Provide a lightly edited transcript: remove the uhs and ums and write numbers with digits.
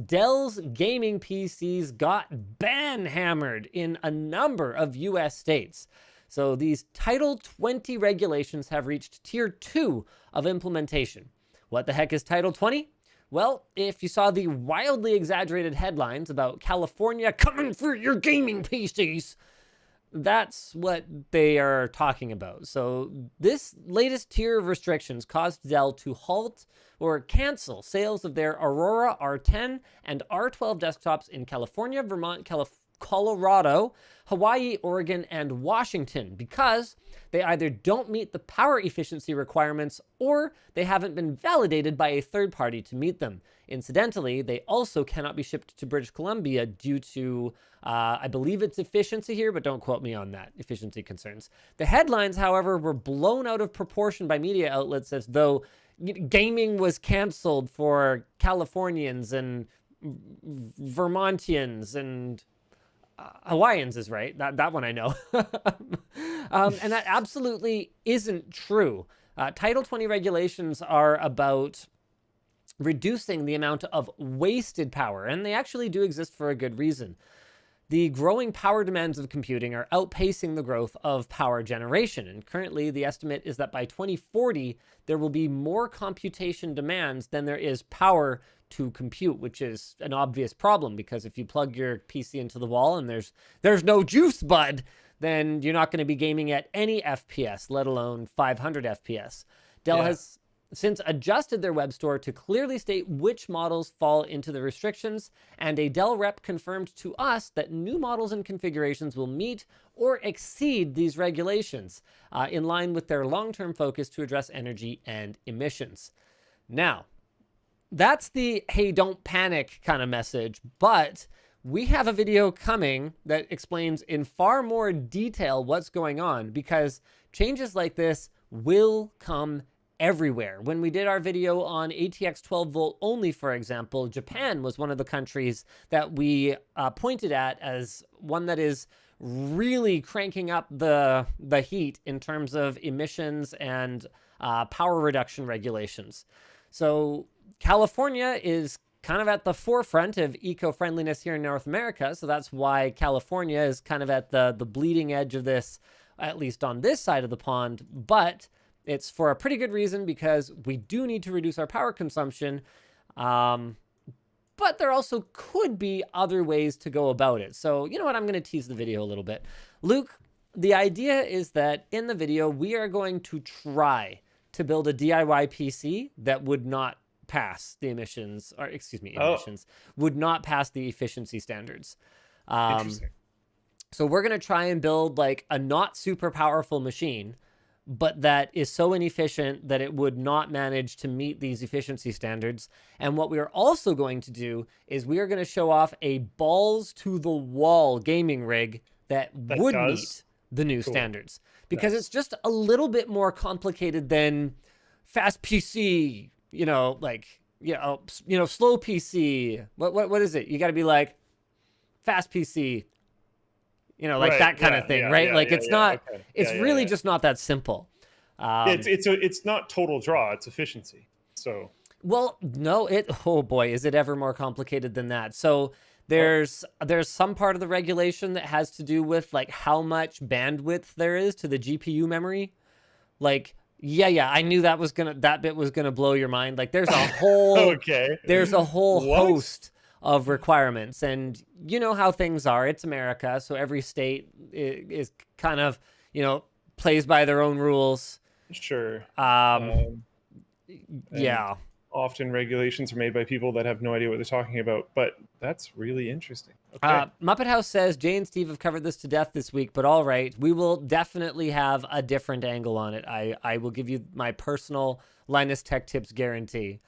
Dell's gaming PCs got ban-hammered in a number of US states. So these Title 20 regulations have reached Tier 2 of implementation. What the heck is Title 20? Well, if you saw the wildly exaggerated headlines about California coming for your gaming PCs, that's what they are talking about. So this latest tier of restrictions caused Dell to halt or cancel sales of their Aurora R10 and R12 desktops in California, Vermont, Colorado, Hawaii, Oregon, and Washington because they either don't meet the power efficiency requirements or they haven't been validated by a third party to meet them. Incidentally, they also cannot be shipped to British Columbia due to, I believe it's efficiency here, but don't quote me on that, efficiency concerns. The headlines, however, were blown out of proportion by media outlets as though gaming was canceled for Californians and Vermontians and Hawaiians is right. That one I know. And that absolutely isn't true. Title 20 regulations are about reducing the amount of wasted power, and they actually do exist for a good reason. The growing power demands of computing are outpacing the growth of power generation, and currently the estimate is that by 2040, there will be more computation demands than there is power to compute, which is an obvious problem because if you plug your PC into the wall and there's no juice, bud, then you're not going to be gaming at any FPS, let alone 500 FPS. Dell has since adjusted their web store to clearly state which models fall into the restrictions, and a Dell rep confirmed to us that new models and configurations will meet or exceed these regulations, in line with their long-term focus to address energy and emissions. Now, that's the hey, don't panic kind of message, but we have a video coming that explains in far more detail what's going on because changes like this will come everywhere. When we did our video on ATX 12 volt only, for example, Japan was one of the countries that we pointed at as one that is really cranking up the heat in terms of emissions and power reduction regulations. So California is kind of at the forefront of eco-friendliness here in North America. So that's why California is kind of at the bleeding edge of this, at least on this side of the pond. But it's for a pretty good reason because we do need to reduce our power consumption. But there also could be other ways to go about it. So you know what? I'm going to tease the video a little bit. Luke, the idea is that in the video, we are going to try to build a DIY PC that would not pass the emissions, or excuse me, would not pass the efficiency standards. Interesting. So we're going to try and build like a not super powerful machine, but that is so inefficient that it would not manage to meet these efficiency standards. And what we are also going to do is we are going to show off a balls to the wall gaming rig that would meet the new standards, because it's just a little bit more complicated than fast PC, slow PC. What is it? You got to be like fast PC, like that kind of thing, right? It's really just not that simple. It's not total draw, it's efficiency. So, well, no, oh boy, is it ever more complicated than that. So there's some part of the regulation that has to do with like how much bandwidth there is to the GPU memory. Like, I knew that bit was gonna blow your mind. Like there's a whole there's a whole host of requirements, and you know how things are. It's America, so every state is kind of plays by their own rules. Sure. Often regulations are made by people that have no idea what they're talking about, but that's really interesting. Okay. Muppet House says, Jay and Steve have covered this to death this week, but all right, we will definitely have a different angle on it. I will give you my personal Linus Tech Tips guarantee.